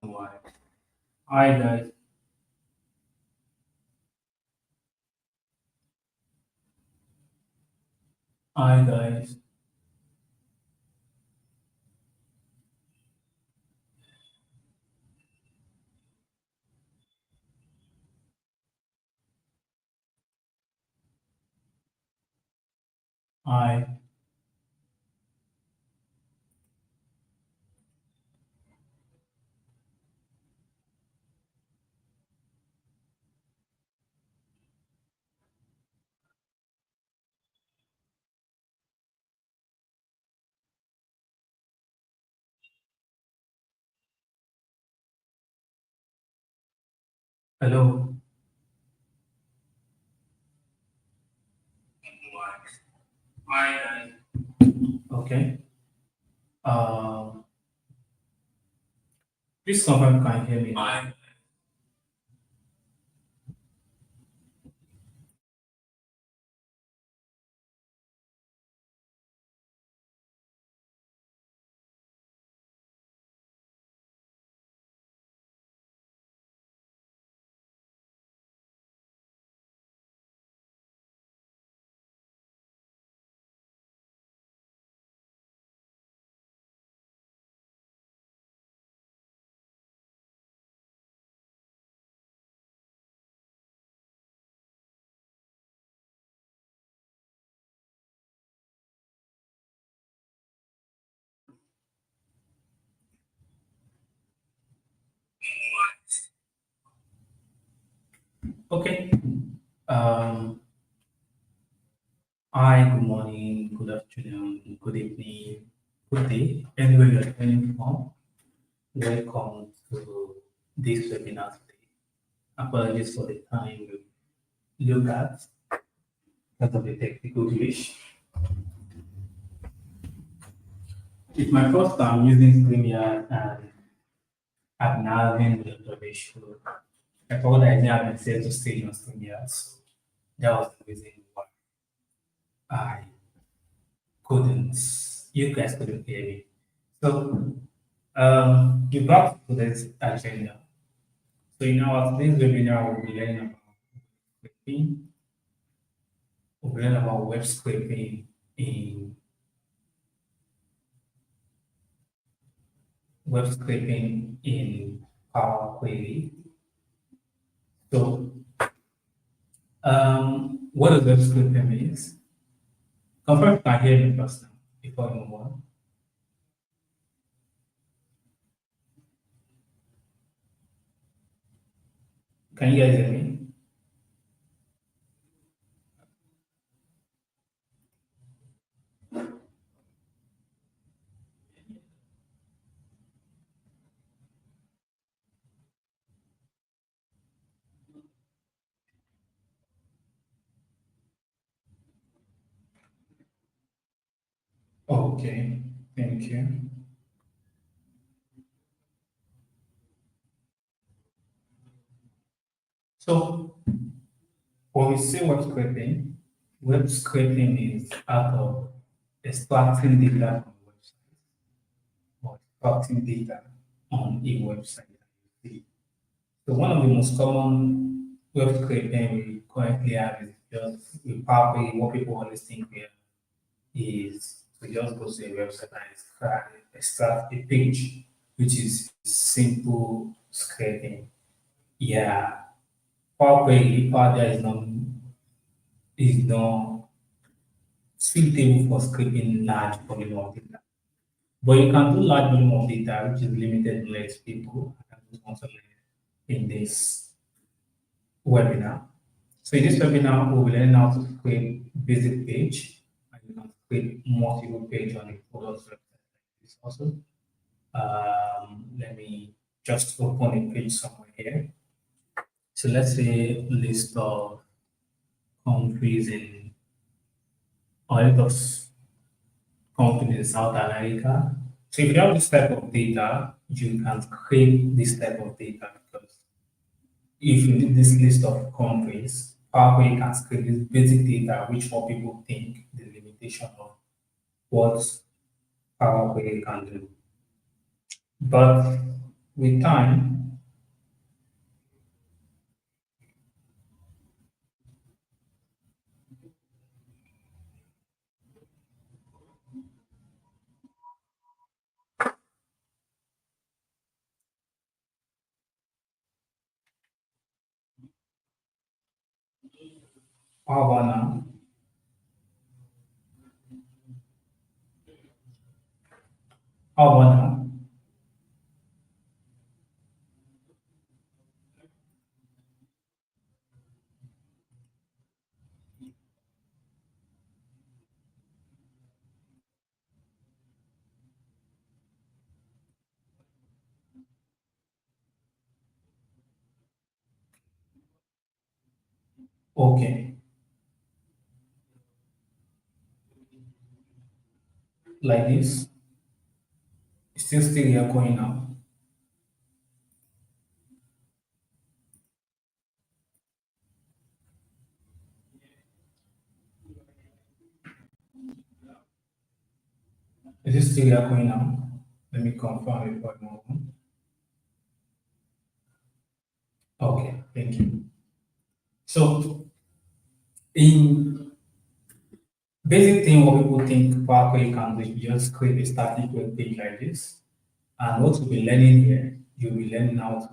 Why? Hi guys. Hi guys. Hi. Hello. Hi guys. Okay. Um, please confirm you can hear me. Hi. Okay. Um, hi, good morning, good afternoon, good evening, good day. Anywhere you're joining from, welcome to this webinar today. Apologies for the time we look at because of the technical glitch. It's my first time using StreamYard and I've now been with the issue. I thought I didn't have been set to stage on StreamYard, so that was the reason why I couldn't, you guys couldn't hear me. So, you got to this agenda. So, in our today's webinar, we'll be learning about scraping, we'll learn about web scraping in Power Query. So, what does web scraping means? Confirm you can hear me first now before we move on. Can you guys hear me? Okay, thank you. So when we say web scraping is out of extracting data from a website or extracting data on a website that you see. So one of the most common web scraping we currently have is just with Power what people always think we have is to just go to a website and extract a page, which is simple scraping. Yeah, Power BI is not suitable for scraping large volume of data. But you can do large volume of data, which is limited to less people. I can just want to learn in this webinar. So in this webinar, we will learn how to scrape basic page, and you can scrape multiple page on a product website like this also. Let me just open a page somewhere here. So let's say list of countries in or list of companies in South America. So if you have this type of data, you can create this type of data because if you need this list of countries, Power Query can scrape this basic data, which more people think the limitation of what Power Query can do. But with time, how about now? How about now? Okay, like this. It's still here going now. Is it still here going now? Let me confirm it for a moment. Okay, thank you. So in basic thing, what people think Power Query can do is just create a static web page like this. And what you'll be learning here, you'll be learning how to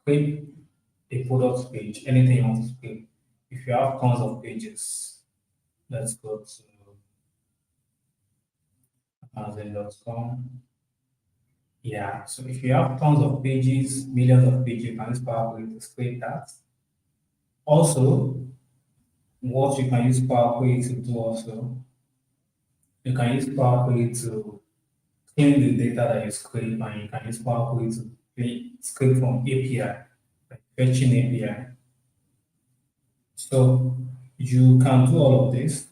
create a product page, anything you want to create. If you have tons of pages, let's go to Amazon.com. Yeah, so if you have tons of pages, millions of pages, you can use Power Query to create that. Also, what you can use Power Query to do also, you can use Power Query to clean the data that you scrape, and you can use Power Query to scrape from API, like fetching API. So you can do all of this,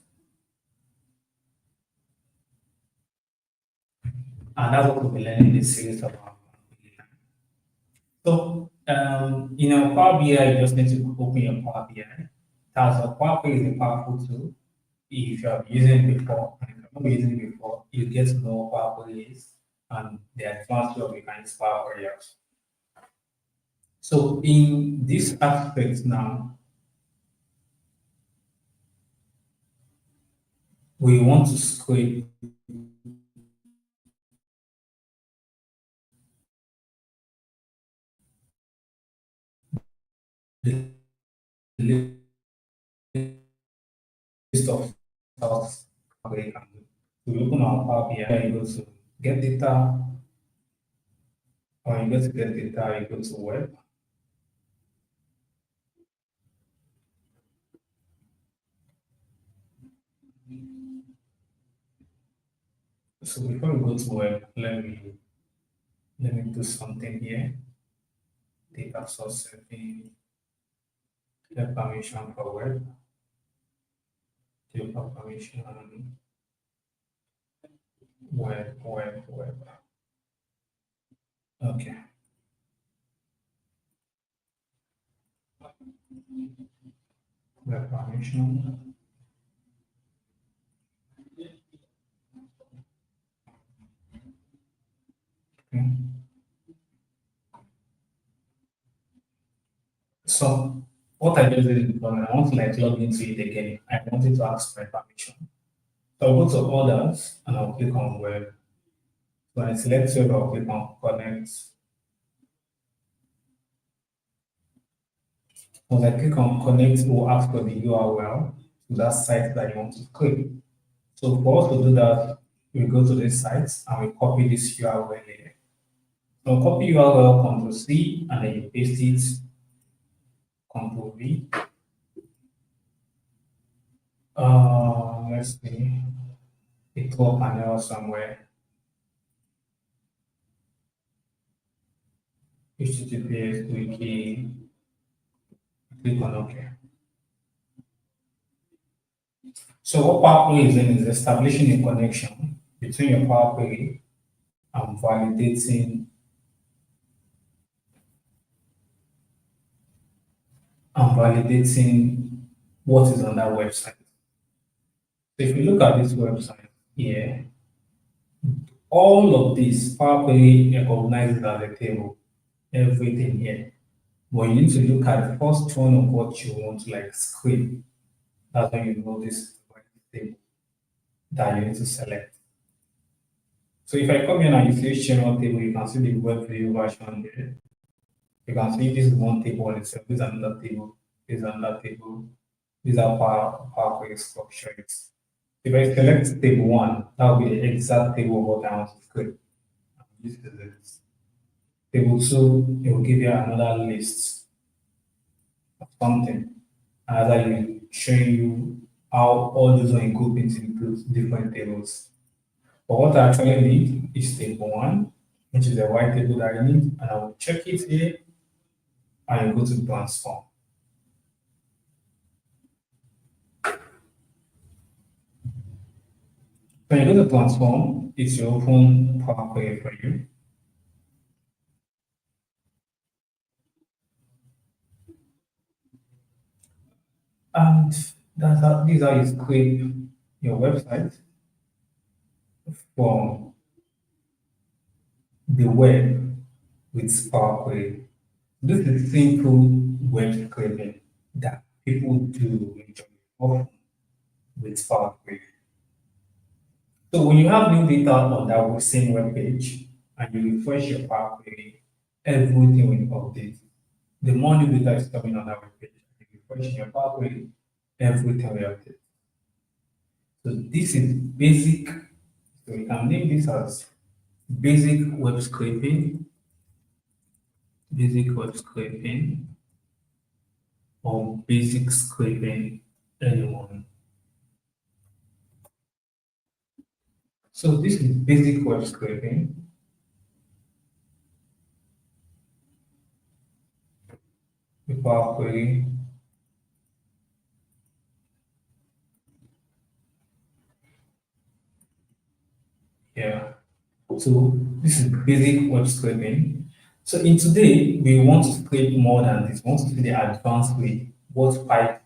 and that's what we'll be learning in this series about. So in our Power BI, you just need to open your Power BI. That's a Power Query is a powerful tool. If you have been using it before, and if you have not been using it before, you get to know what Power Query is and the advanced way of you can use Power Query also. So in this aspect now, we want to scrape the list of tasks we can do. So we open our Power BI, you go to get data, or you go to get data, you go to web. So before we go to web, let me do something here. Data source setting, get permission for web, data permission, web. Okay. Web permission. Okay. So what I just did before, I want to like log into it again. I wanted to ask for permission. So I'll go to orders and I'll click on web. When I select web, I'll click on connect. When I click on connect, it will ask for the URL to that site that you want to click. So for us to do that, we go to this site and we copy this URL here. So copy URL, Control C, and then you paste it, Control V. Let's see, a top panel somewhere. HTTPS wiki, click on OK. So what Power Query is doing is establishing a connection between your Power Query and validating what is on that website. So if you look at this website here, all of this Power Query recognizes as a table. everything here. But you need to look at the first one of what you want to like scrape. That's when you know this is the right table that you need to select. So if I come here and you see Shimmer table, you can see the web view version here. You can see this is one table on itself, this is another table, this is another table. These are power query structures. If I select table one, that will be the exact table of what I want to create. This is it. Table two, it will give you another list of something. Another you showing you how all those are grouped into different tables. But what I actually need is table one, which is the white table that I need, and I will check it here and you go to transform. When you go to transform, it's your open Power Query for you. And these are you scrape your website from the web with Power Query. This is simple web scraping that people do enjoy often with Power Query. So when you have new data on that same web page and you refresh your Power Query, everything will update. The more new data is coming on that web page, if you refresh your Power Query, everything will update. So this is basic. So we can name this as basic web scraping, basic web scraping, or basic scraping anyone. So this is basic web scraping. The Power Query. Yeah. So this is basic web scraping. So in today, we want to scrape more than this. We want to see the advanced way, what Python,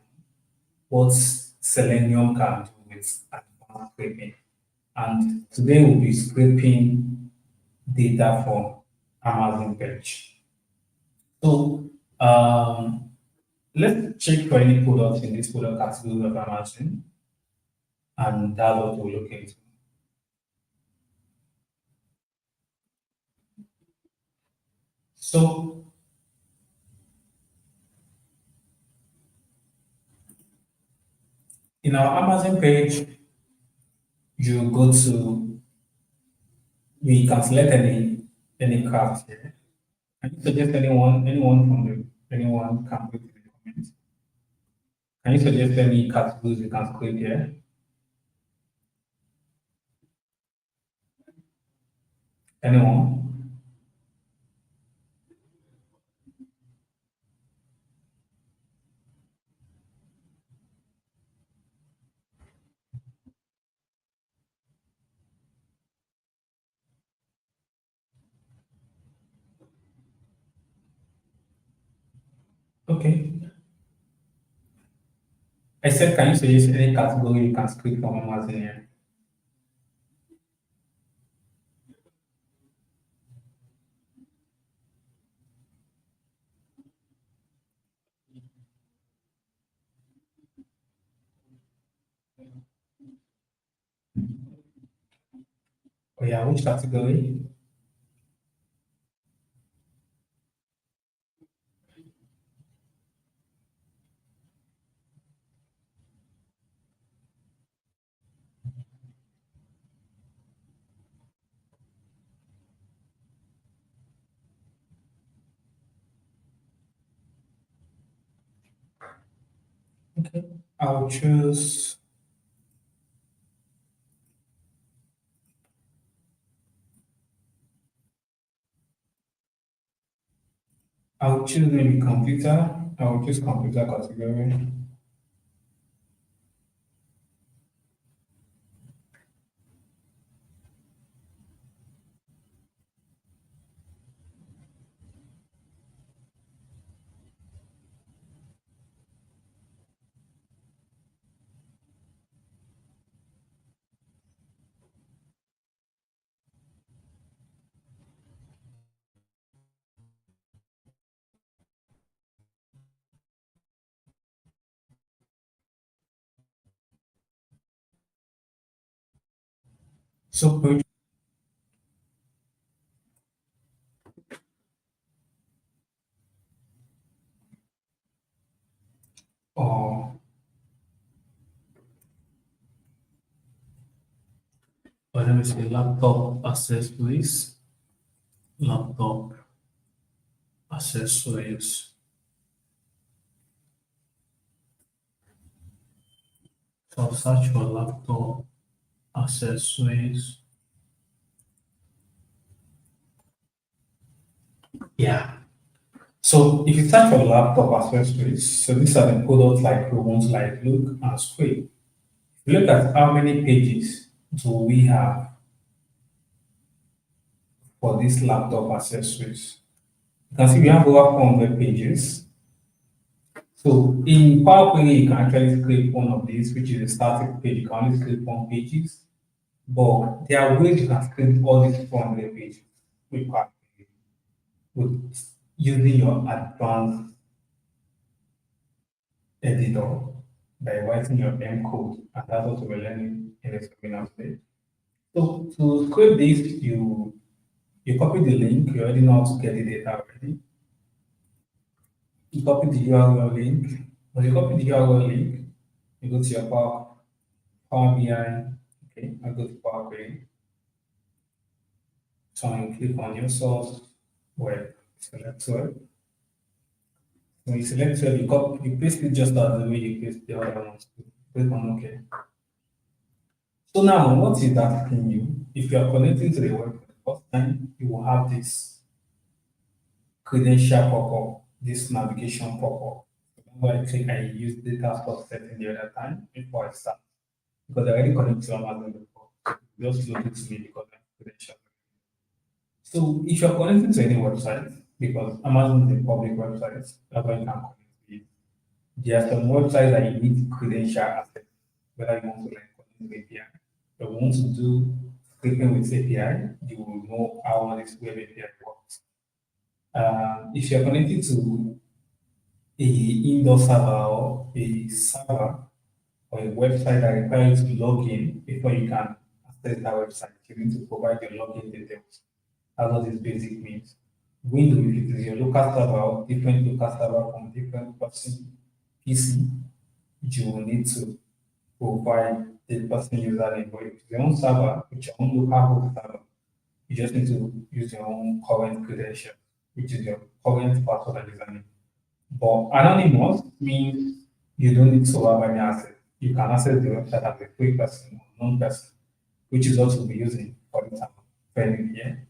what Selenium can do with advanced scraping. And today we'll be scraping data from Amazon page. So let's check for any products in this product category of Amazon, and that's what we'll look into. So in our Amazon page, you go to, we can select any craft here. Can you suggest anyone from anyone can put in the comments? Can you suggest any categories we can scrape here? Anyone? Okay. I said, can you suggest any category you can scrape from Amazon here? Oh yeah, which category? Okay. I'll choose I'll choose maybe computer. I'll choose computer category. So, or let me say laptop accessories, laptop accessories. So search for laptop accessories. Yeah. So if you search for laptop accessories, so these are the products like the ones like look and screen. Look at how many pages do we have for these laptop accessories. You can see we have over 400 pages. So in Power Query, you can actually scrape one of these, which is a static page. You can only scrape one pages, but there are ways you can scrape all these 400 pages with Power Query with using your advanced editor by writing your M code, and that's what we're learning in this webinar today. So to scrape this, you copy the link. You already know how to get the data already. You copy the URL link. When you copy the URL link, you go to your Power BI. Okay, I go to Power Query. So you click on your source web, select web. When you select web, you paste it just as the way you paste the other ones. Click on OK. So now, what is asking you? If you are connecting to the web for the first time, you will have this credential pop-up, this navigation pop-up. Remember, I think I used data source setting the other time before I start because I already connected to Amazon before. Just look it to me because I'm credential. So if you're connecting to any website, because Amazon is a public website, that's why you can connect to it. There are some websites that you need credential access, whether you want to like connect with API, or you want to do scraping with API, you will know how this web API works. If you're connected to a indoor server or a server or a website that requires you to log in before you can access that website, you need to provide your login details. That's what this basic means. Windows, if it is your local server or different local server from different person PC, you will need to provide the person username. But if it's your own server, with your own local host server, you just need to use your own current credential, which is your current password and username. But anonymous means you don't need to have any access. You can access the website as a free person or non-person, which is what we'll be using for the time training here.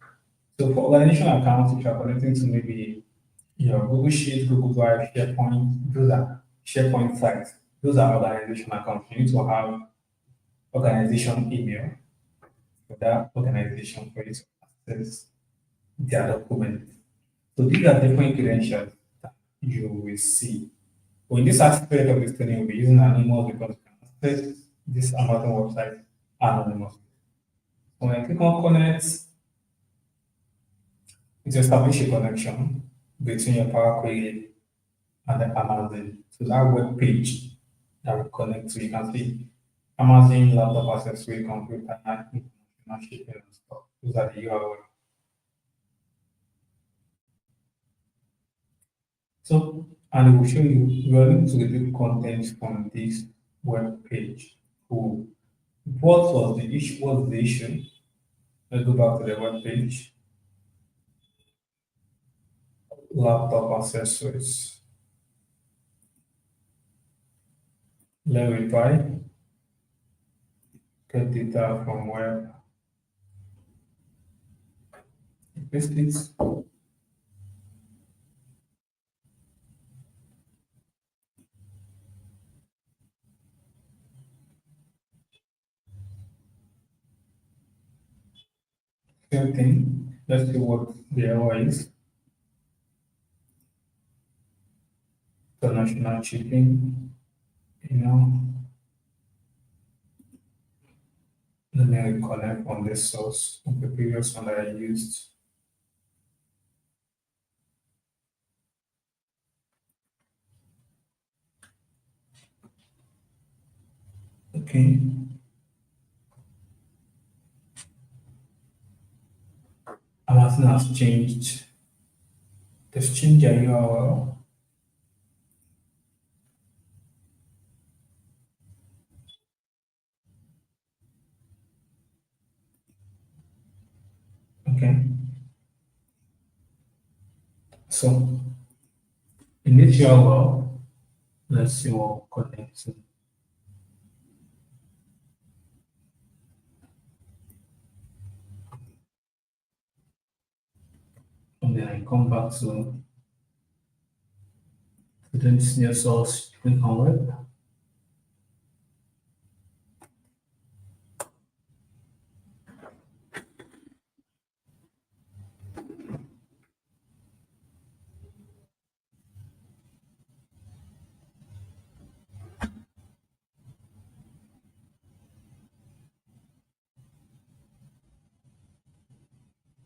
So for organization accounts, if you're connecting to maybe your Google Sheet, Google Drive, SharePoint, those are SharePoint sites. Those are organization accounts. You need to have organization email for that organization for you to access their document. So these are different credentials that you will see. But in this aspect of this training, we'll be using anonymous because you can access this Amazon website anonymous. When I click on connect, it establish a connection between your Power Query and the Amazon. So that web page that we connect to, you can see Amazon laptop accessory computer and international shipping and stuff. Those are the URL. So, and it will show you you are able to retrieve content from this web page. Cool. What was the issue? What's the issue? Let's go back to the web page. Laptop accessories. Let me try. Get data from web. Paste it. Same thing. Let's see what the error is. International shipping. You know, let me reconnect on this source of the previous one that I used. Okay. Nothing has changed. They've changed their URL. Okay. So in this URL, let's see what connects. And then I come back to student senior source, click on web.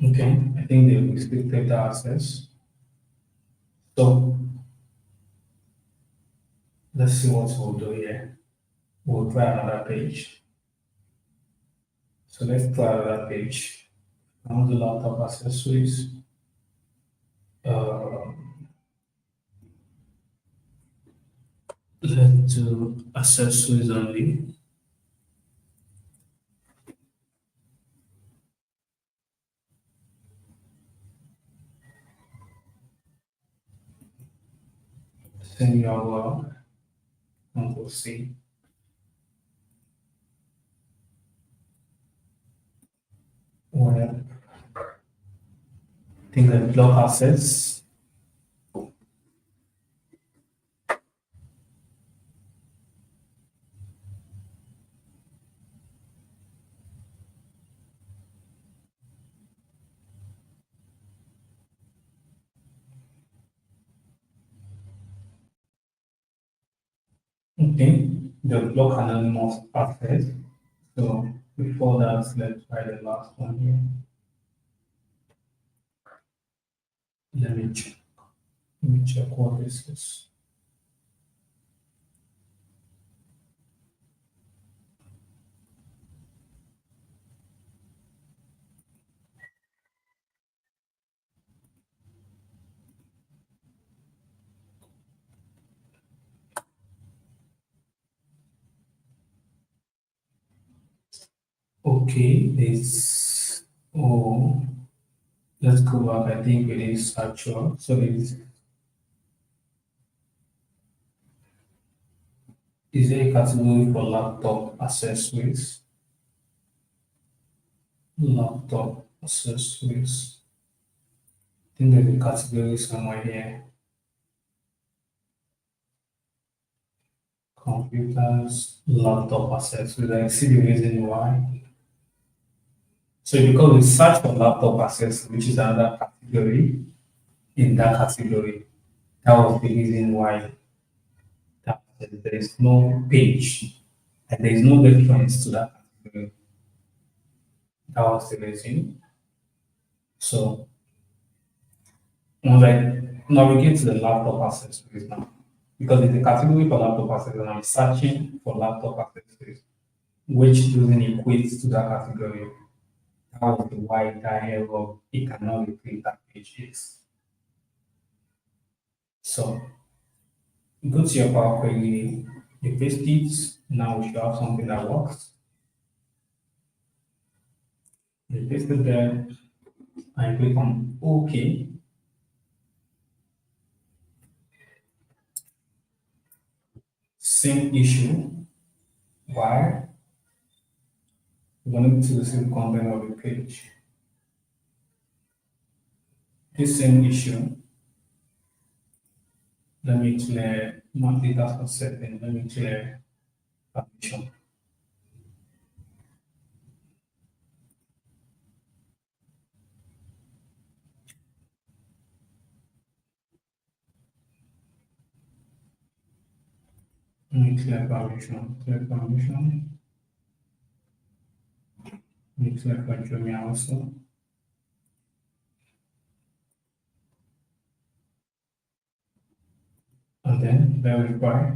Okay, I think they restricted the access. So let's see what we'll do here. We'll try another page. So let's try another page. On the laptop accessories. Uh, let's do accessories only. Send your Control C. Web. I think that block access. Okay, the block anonymous access. So before that, let's try the last one here. Let me check. Let me check what this is. Okay, this. Oh, let's go back. I think it is actual. So is there a category for laptop accessories? Laptop accessories. I think there's a category somewhere here. Computers, laptop accessories. I see the reason why. So because we search for laptop accessories, which is another category in that category, that was the reason why there is no page and there is no reference to that category. That was the reason. So once I navigate to the laptop accessories now, because it's a category for laptop accessories, and I'm searching for laptop accessories, which doesn't equate to that category. That was the why that error it cannot replace that page is. So go to your Power Query, you paste it. Now we should have something that works. You paste it there, and click on OK. Same issue. Why? We want to the same content of the page. This same issue. Let me clear not data for setting. Let me clear permission. Let me clear permission. Clear permission. Let me clear for Jumia also. And then verify.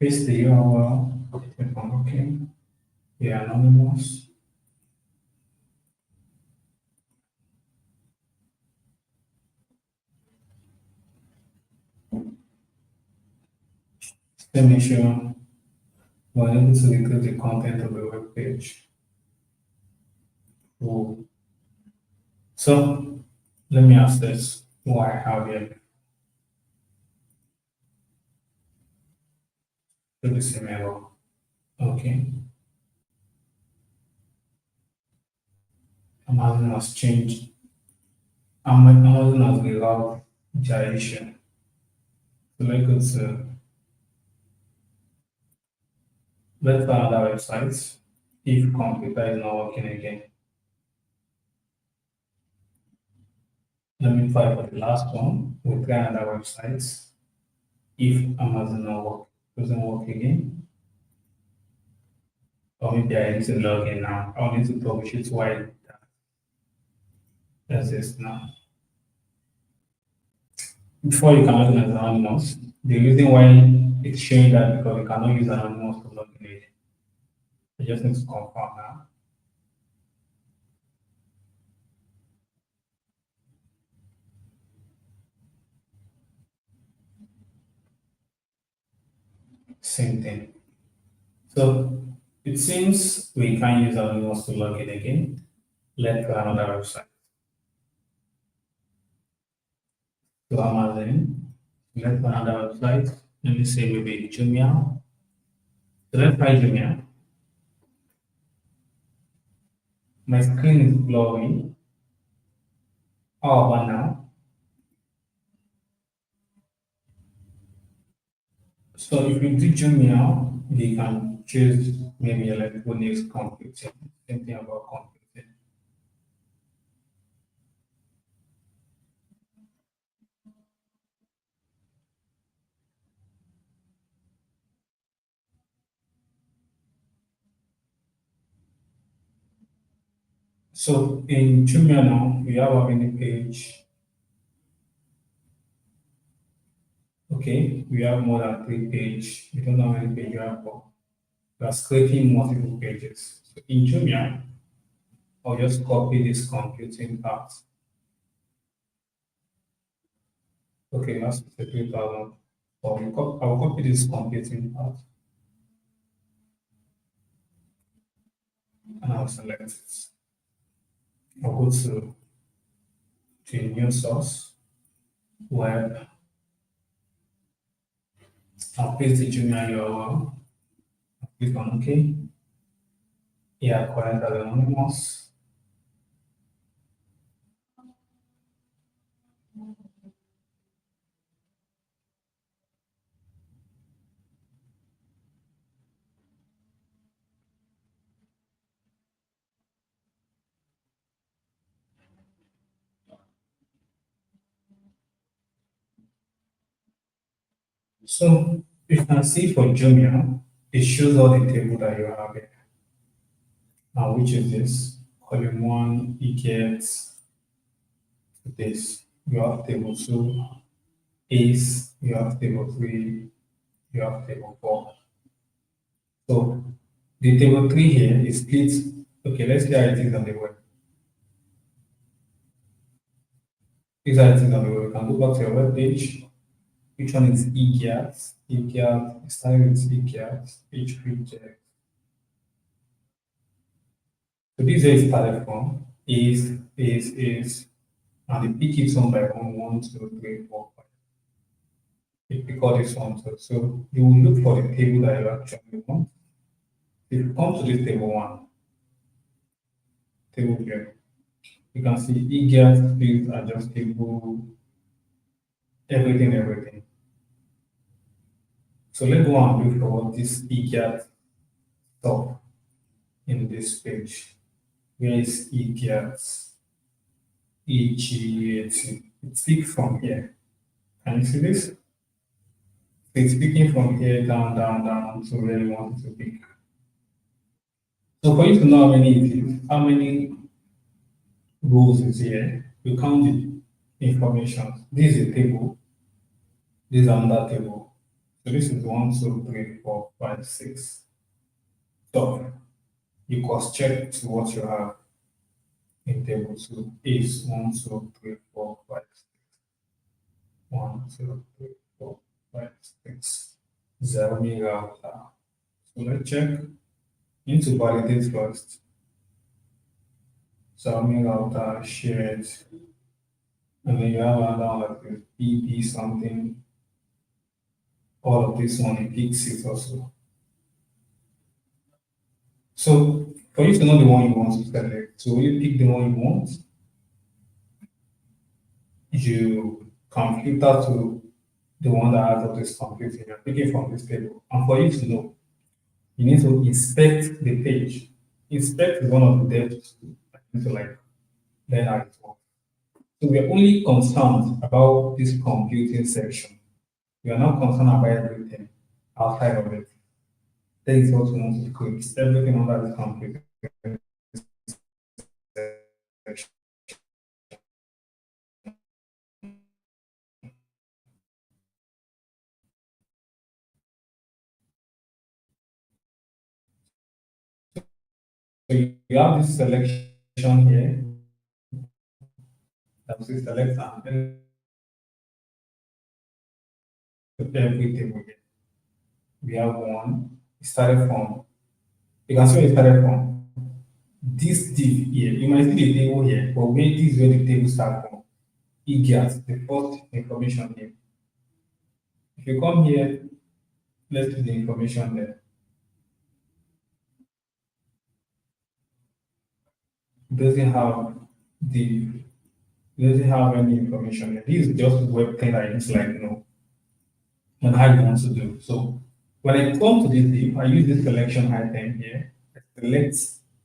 Paste the URL. Click on OK. We are anonymous. Let me show we're able to retrieve the content of the web page. Cool. So let me ask this. Why have you do the same error? Okay. Amazon has changed. Amazon has resolved their issue. So let's find another website. If computer is not working again. Let me try for the last one. We'll try another website. If Amazon doesn't work again, or maybe I need to log in now. I'll need to troubleshoot why that exists now. Before you can log in as anonymous, the reason why it's showing that because you cannot use anonymous to log in again. I just need to confirm now. Same thing. So it seems we can't use anonymous to log in again. Let's try another website. To Amazon, let's try another website. Let me say maybe Jumia. So let's try Jumia. My screen is blurry. How about now? So if you do Jumia, you can choose maybe electronics computing, something about computing. So in Jumia now, we have a mini page. Okay, we have more than 3 pages. We don't know how many pages you have, but we are scraping multiple pages. So in Jumia, I'll just copy this computing part. Okay, that's 3,000. I'll copy this computing part and I'll select it. I'll go to a new source, web. I'll paste the Jumia URL. I'll click on OK. Yeah, current as anonymous. So you can see for Jumia, it shows all the table that you have here. Now, which is this? Column 1 equals this. You have table 2 is, you have table 3, you have table 4. So the table 3 here is split. Okay, let's see how it is on the web. This is how it is on the web. You can go back to your web page. Which one is eGat? eGat, starting with eGat, PHP check. So this is started from is, and the pick keeps on by 1, 2, 3, 4, 5. It pick all this one too. So you will look for the table that you actually want. If you come to this table 1, table here, you can see eGat fields adjustable, everything. So let's go and look for this eGat stuff in this page. Where is eGat? EGAT. It's picked from here. Can you see this? So it's picking from here down to where you want it to pick. So for you to know how many it is, how many rows is here, you count the information. This is a table. This is another table. So this is 1, 2, 3, 4, 5, 6. Stop. equals check to what you have in table 2 is 1, 2, 3, 4, 5, 6. 1, 2, 3, 4, 5, 6. Xiaomi router. So let's check. Need to validate first. Xiaomi router shared. And then you have another one like this PP something. All of this one it picks it also. So for you to know the one you want to select, so when you pick the one you want, you can filter to the one that has all this computing. You're picking from this table. And for you to know, you need to inspect the page. Inspect is one of the devs to like learn how it works. So we are only concerned about this computing section. We are not concerned about everything outside of it. That is what we want to create. Everything under this computing section. So you have this selection here. That will select and every table here. We have one. It started from. You can see where it started from. This div here. You might see the table here, but where this is where the table starts from. It gets the first information here. If you come here, let's see the information there. It doesn't have the it doesn't have any information here. This is just web thing that it's like on how you want to do. So when I come to this div, I use this selection item here. I select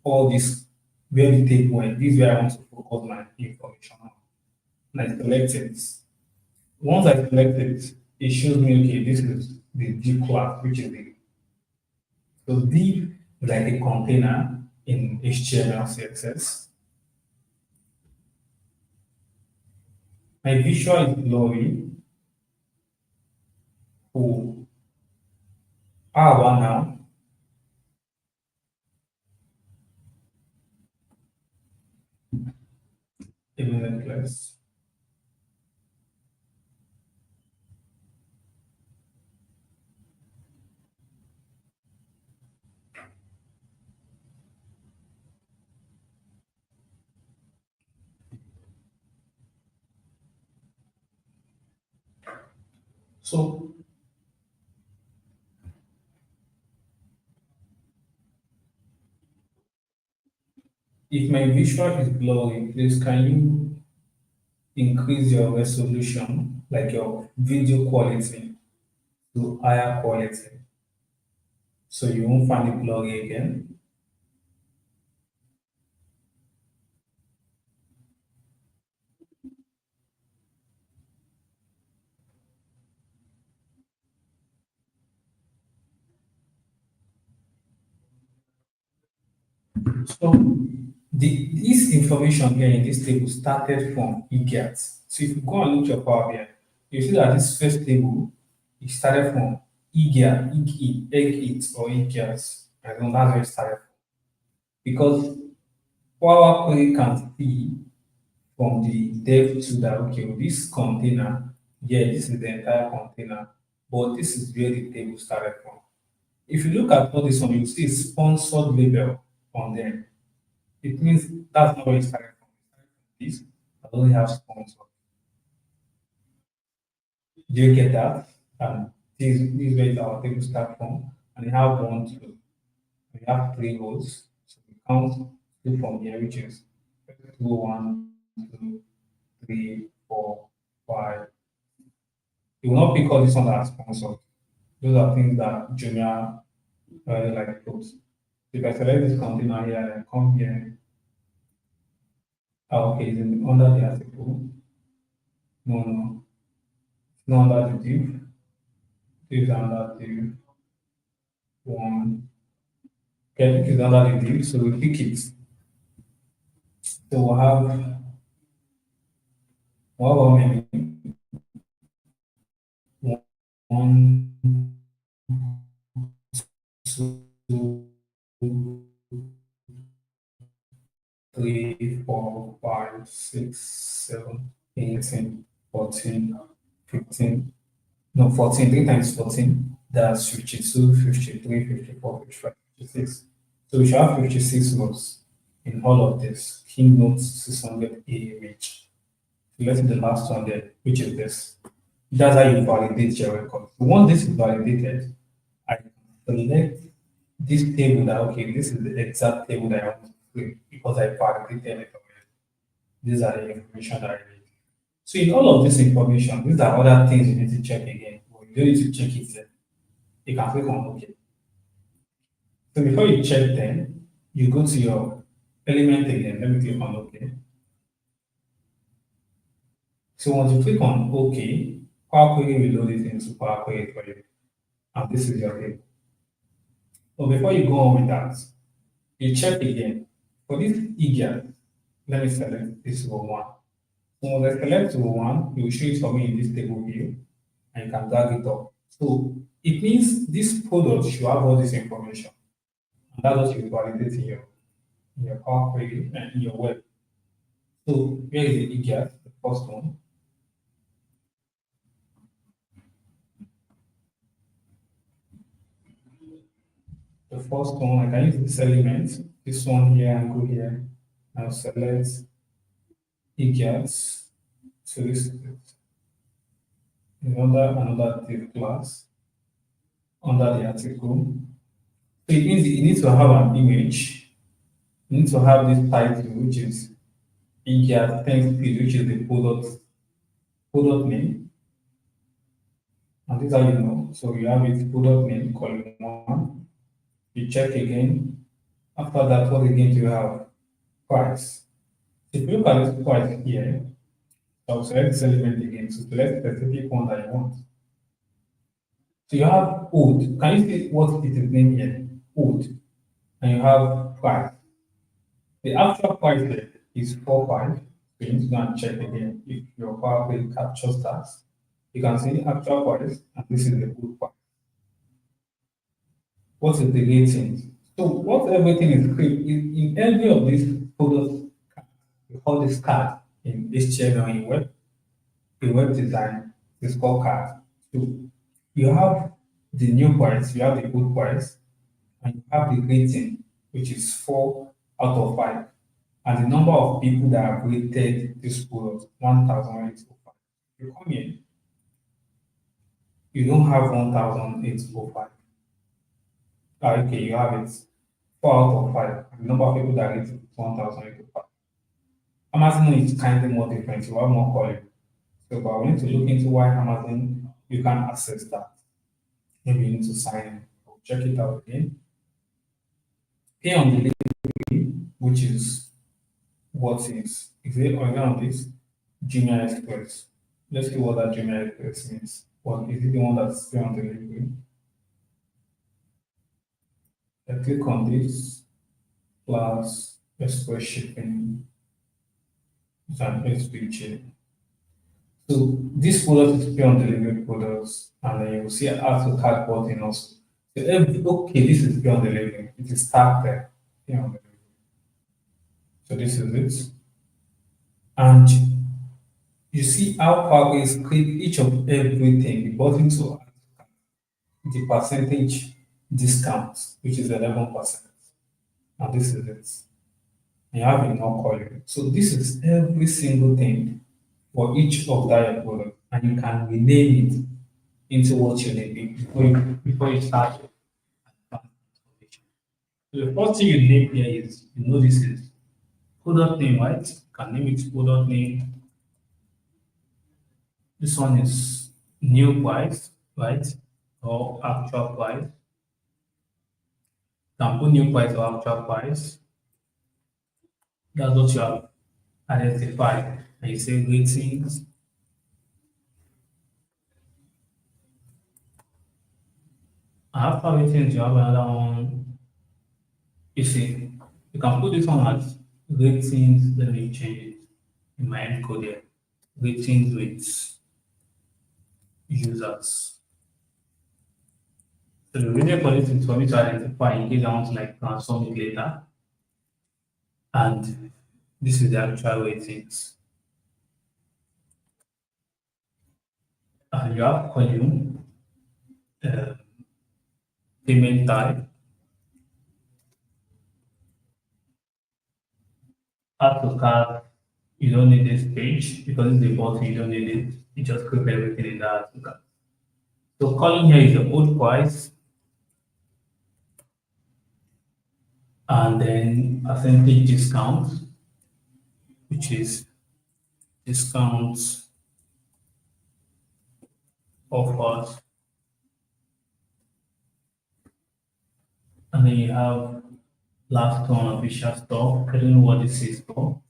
all this where the table went. This is where I want to focus my information on. And I select it. Once I select it, it shows me okay, this is the div class, which is the so div is like a container in HTML, CSS. My visual is blurry. Oh, how about now? A minute less. So if my visual is blurry, please can you increase your resolution, like your video quality to higher quality so you won't find it blurry again. So this information here in this table started from eGet. So if you go and look your Power BI, you see that this first table it started from eGet, egg it or eGet. I don't know that's where it started from. Because Power Query can see from the dev to that okay, this container, yeah, this is the entire container, but this is where the table started from. If you look at all this one, you see sponsored label on them. It means that's not where it started from. It started from this, I only have sponsor. Do you get that? This is where our table start from. And we have one, two. We have three rows. So we count two from here, which is two, one, two, three, four, five. You will not pick all this one that are sponsored. Those are things that Jumia like post. If I select this container here and I come here, okay, it's under the article. No, no, it's not under the div. This is under div one. Okay, I think it's under the div, so we pick it. So we'll have how many? One, two, 6, 7, 18, 14, 15. No, 14. 3 times 14. That's 52, 53, 54, 55, 56. So we should have 56 rows in all of this. Keynote 600A range. So let's see the last one there, which is this. That's how you validate your record. So once this is validated, I can select this table that, okay, this is the exact table that I want to create because I validated it already. These are the information that I need. So in all of this information, these are other things you need to check again. But you don't need to check it yet. You can click on OK. So before you check them, you go to your element again. Let me click on OK. So once you click on OK, Power Query will load it into Power Query for you. And this is your table. But before you go on with that, you check again. For this eGAT, let me select this row 1. So when I select row 1, it will show it for me in this table view, and you can drag it up. So it means this product should have all this information. And that's what you validate in your Power Query and in your web. So here is the eGAT, the first one. The first one, I can use this element, this one here, and go here. Now select eGAT. So this is it. Another div class under the article. So it means you need to have an image. You need to have this title, which is eGAT thanks feed, which is the product name. And this is how you know. So you have it product name, column 1. You check again. After that, what again do you have? Price. If you look at this price here, I'll select this element again to select the specific one that you want. So you have old. Can you see what it is named here? Old. And you have price. The actual price there is 45. So you need to go and check again if your Power Query captures that. You can see actual price, and this is the old price. What is the rating? So what everything is in every of these products, we call this card in HTML in web design, it's called card. So you have the new price, you have the old price, and you have the rating, which is 4 out of 5. And the number of people that have rated this product, 1,805. You come in, you don't have 1,805. Okay, you have it 4 out of 5. And the number of people that rated 1,805. Amazon is kind of more different, you have more column. So, but we need to look into why Amazon you can access that. Maybe you need to sign in. I'll check it out again. Here on the delivery, which is what is it on this Jumia Express? Let's see what that Jumia Express means. What is it the one that's here on delivery? I click on this plus Express shipping. It's an SPG. So this product is pay on delivery products, and then you will see add to cart button also. So okay, this is pay on delivery. It is tagged there. Pay on delivery. So this is it. And you see how Power is click each of everything, the button to add to cart, the percentage discount, which is 11%. And this is it. And you have a no column. So this is every single thing for each of that product, and you can rename it into what you need before you start. So the first thing you name here is this is product name, right? You can name it product name. This one is new price, right? Or actual price. You can put new price or actual price. That's what you have identified. And you say ratings. After ratings, you have another one. You see, you can put this one as ratings. Let me change it in my encode here. Ratings with users. So the reason for this is for me to identify in case I want to transform it later. And this is the actual ratings. and you have column, uh, payment type, add to cart. You don't need this page because it's the button, you don't need it. You just click everything in that add to cart. So column here is the old price, and then percentage discount, which is discounts offers, and then you have last one official store. I don't know what this is for.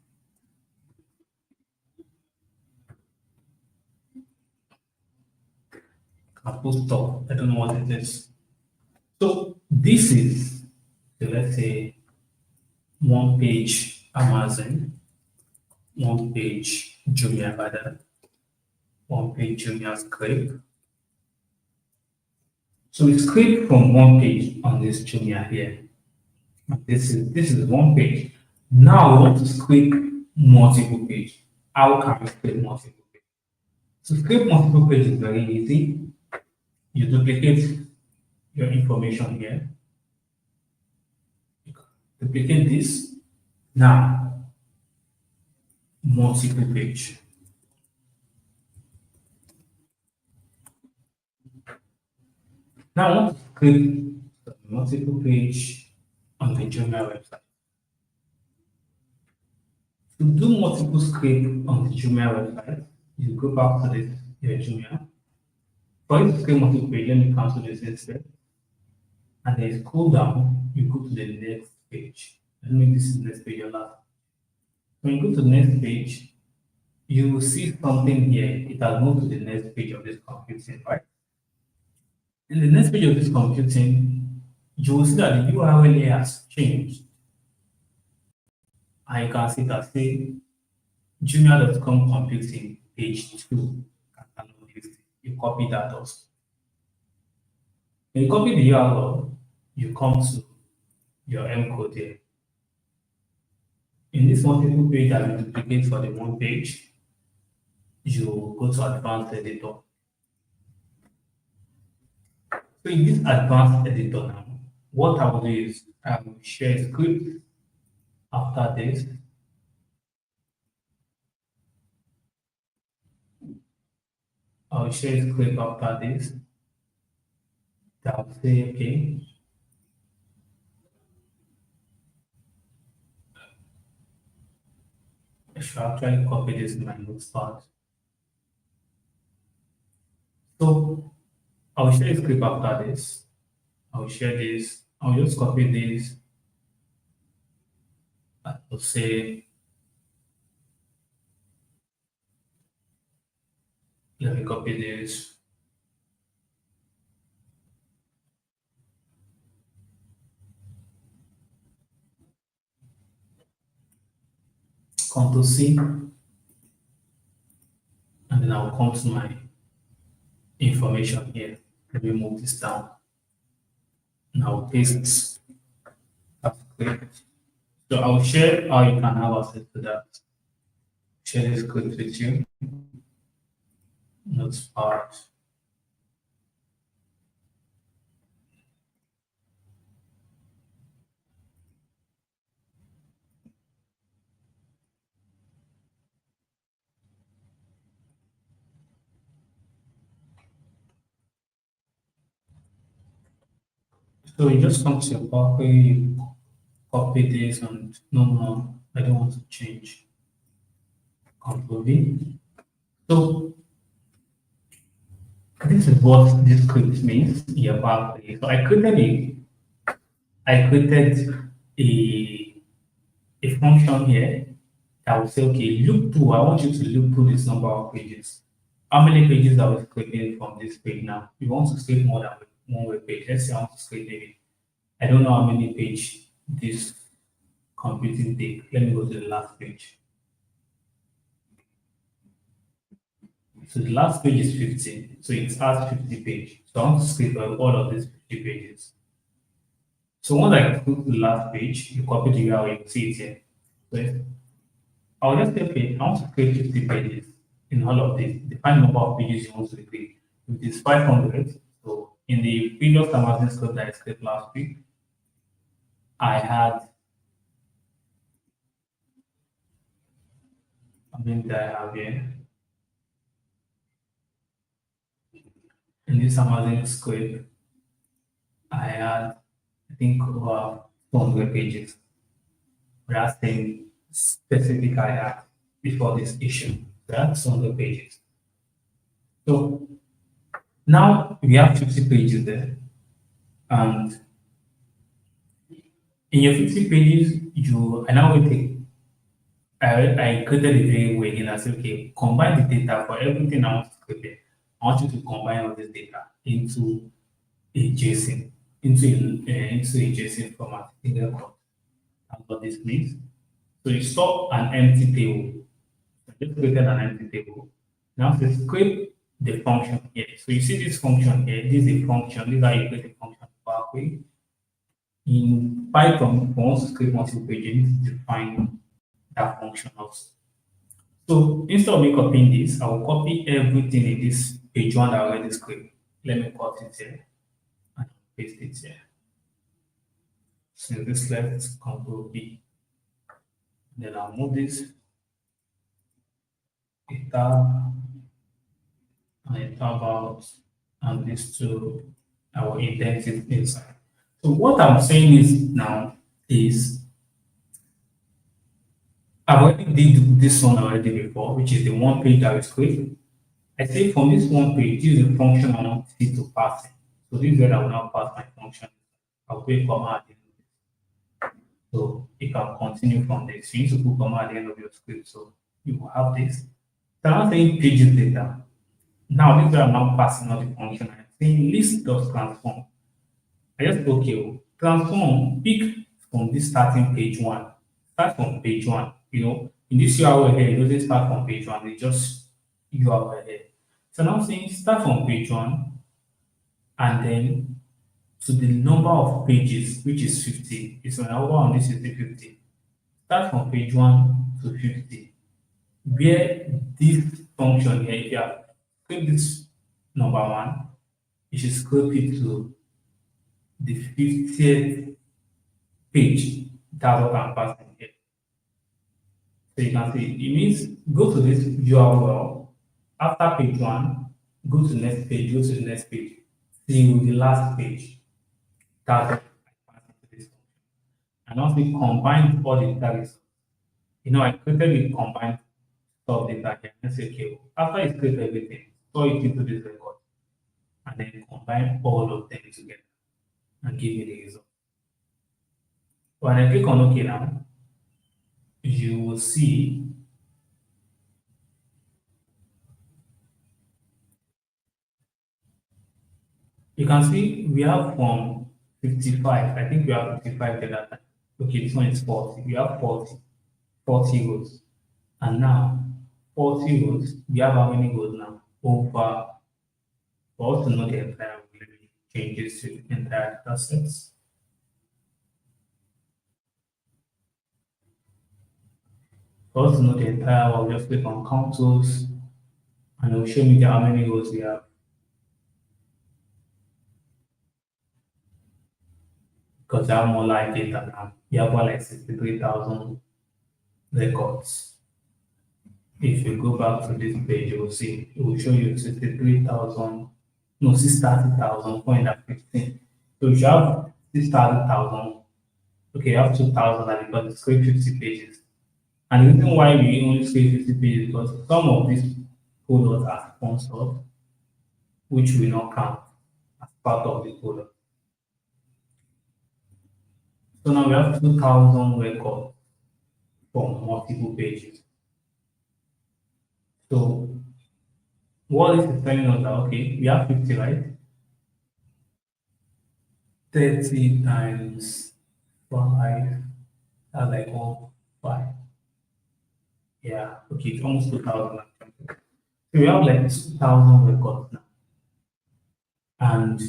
Apple store. I don't know what it is. So this is, so let's say, one page Amazon, one page Jumia rather, one page Jumia scrape. So we scrape from one page on this Jumia here. This is one page. Now we want to scrape multiple page. How can we scrape multiple page? To scrape multiple page is very easy. You duplicate your information here. Duplicate this. Now, multiple page. Now, I want to create multiple page on the Jumia website. To do multiple script on the Jumia website, you go back to this your Jumia. For you to create multiple page, let me cancel this instead. And then scroll down, you go to the next page. Let me this is the next page or last. When you go to the next page, you will see something here. It has moved to the next page of this computing, right? In the next page of this computing, you will see that the URL here has changed. And you can see that say jumia.com computing page 2. You copy that also. When you copy the URL, you come to your M code here. In this multiple page that we duplicate for the one page, you go to advanced editor. So in this advanced editor now, what I will do is I will share a script after this. I'll share a script after this. That will say, okay, I should actually copy this in my notepad. So I'll share a script after this. I'll share this. I'll just copy this. I'll say, let me copy this. Ctrl C, and then I'll come to my information here. Let me move this down. Now paste that script. So I'll share how you can have access to that. Share this script with you. Notepad. So you just come to your copy, copy this, and no, I don't want to change. Control V. So this is what this script means. Yeah, so I created a function here that will say, okay, look through. I want you to look through this number of pages. How many pages are we scraping from this page now? We want to scrape more than one web page. Let's say I want to scrape maybe, I don't know how many page this computing take. Let me go to the last page. So the last page is 15. So it has 50 pages. So I want to scrape all of these 50 pages. So once I go to the last page, you copy the URL, you see it here. So I'll just say, okay, I want to create 50 pages in all of this. Define the number of pages you want to create. which is 500. So in the previous Amazon script that I scripted last week, I had, that I have here, in this Amazon script, I had, I think, over 200 pages. That's the specific I had before this issue. That's 200 pages. So now we have 50 pages there. And in your 50 pages, I now will take, I created a variable again. I said, okay, combine the data for everything I want to create. I want you to combine all this data into a JSON, into a JSON format in the code. That's what this means. So you stop an empty table. So I just created an empty table. Now to script the function here. So you see this function here. This is a function. This is how you create a function Power Query. In Python, once you script multiple pages, you need to define that function also. So instead of me copying this, I will copy everything in this page one that I already script. Let me cut it here and paste it here. So this let's Control B. Then I'll move this data and a tab out and this to our indent it inside. So what I'm saying is now is I've already did this one already before, which is the one page that we script. I say from this one page, this is the function I want it to pass in. So this is where I will now pass my function. I'll put a comma at the end of it. So you can continue from this. You need to put comma at the end of your script. So you will have this. So I'm saying pages data. Now this is where I'm now passing out the function. I'm saying list dot transform. I just okay, transform, pick from this starting page one. Start from page one. In this URL here, it doesn't start from page one, it's just URL here. So now I'm saying start from page one and then to the number of pages, which is 50. It's an hour on this is the 50. Start from page one to 50. Where this function here, if you have click this number one, you should scope it to the 50th page. That's what I'm passing here. So you can see it means go to this URL after page one, go to the next page, go to the next page, till the last page. That's what I pass into this function. And also combine all the targets. I created the combined stuff data here and say, okay, after you create everything, store it into this record and then combine all of them together and give me the result. When I click on OK now, you will see you can see we have from 55. I think we have 55 data. Okay, this one is 40. We have 40 rows. And now 40 rows, we have how many rows now? Over, for us to know the entire, we change this to entire data sets. For us to know the entire, I'll just click on count tools and it will show me how many rows we have. Because I have more live data now. We have like 63,000 records. If you go back to this page, you will see it will show you 63,000, no, 630,415. So if you have 630,000, okay, you have 2,000 and because it's create 50 pages. And the reason why we only say 50 pages because some of these products are sponsored, which will not count as part of the product. So now we have 2,000 records from multiple pages. So what this is telling us that okay, we have 50, right? 30 times 5, that's like 1.5. Yeah, okay, it's almost 2,000. So we have like 2,000 records now. And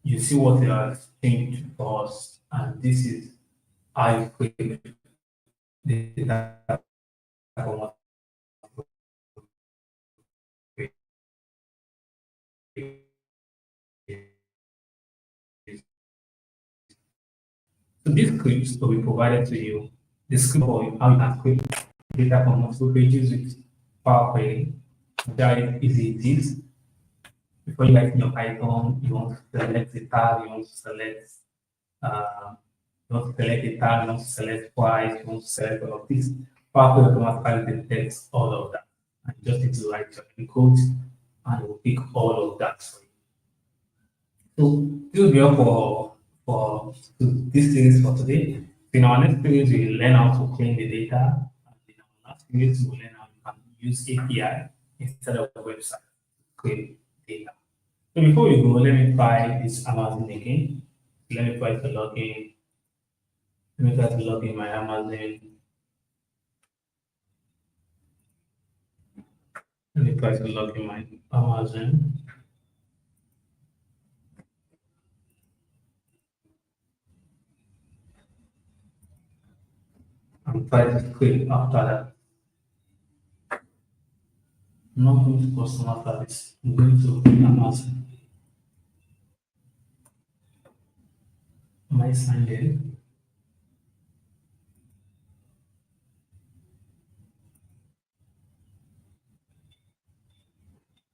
you see what they are changed for us. And this is how you create the data from So these scripts will be provided to you. The script for how you can create data from multiple pages with Power Query. Very easy it is. Before you write in your Python, you want to select the tab, you want to select you want to select a tab, you want to select twice, you want to select all of this. Power Query automatically detects all of that. And you just need to write your code and it will pick all of that for you. So this will be all for this series for today. In our next series, we will learn how to clean the data. And in our last series, we will learn how you can use API instead of website to clean data. So before we go, let me try this Amazon again. Let me try to log in. Let me try to log in my Amazon. Let me try to log in my Amazon. And try to click after that. I'm not going to customer service. I'm going to Amazon. Am I signed in?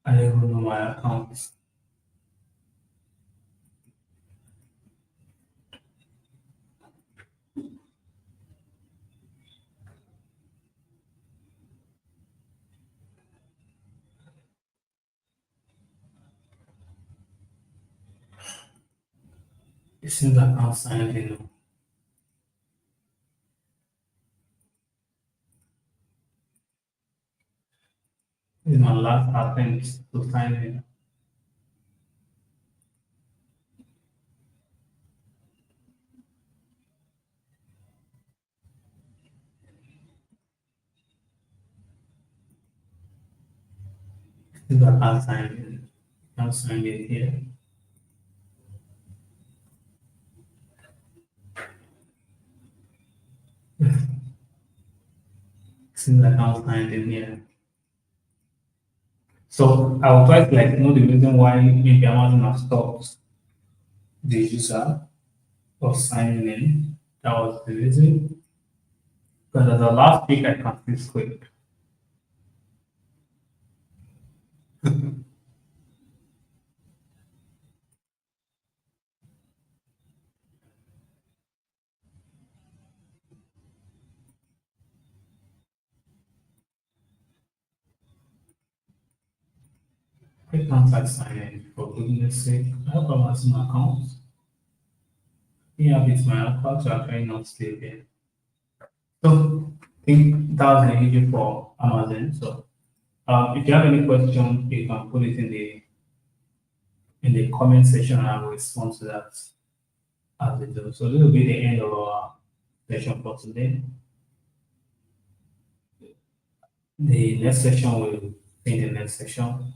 I don't know my account. It seems like I'm signed in. This is my last attempt to sign in. It seems like I'm signed in. I'm signed in here. It seems like I'm signed in here. So I'll try to know the reason why maybe Amazon has stopped the user of signing in. That was the reason. Because as a last week I can see script. I can't I sign in for goodness sake. I have Amazon account. Yeah, it's my account, so I try not to stay there. So I think that was an issue for Amazon. So if you have any question, you can put it in the comment section and I will respond to that as we do. So this will be the end of our session for today. The next session will be in the next session.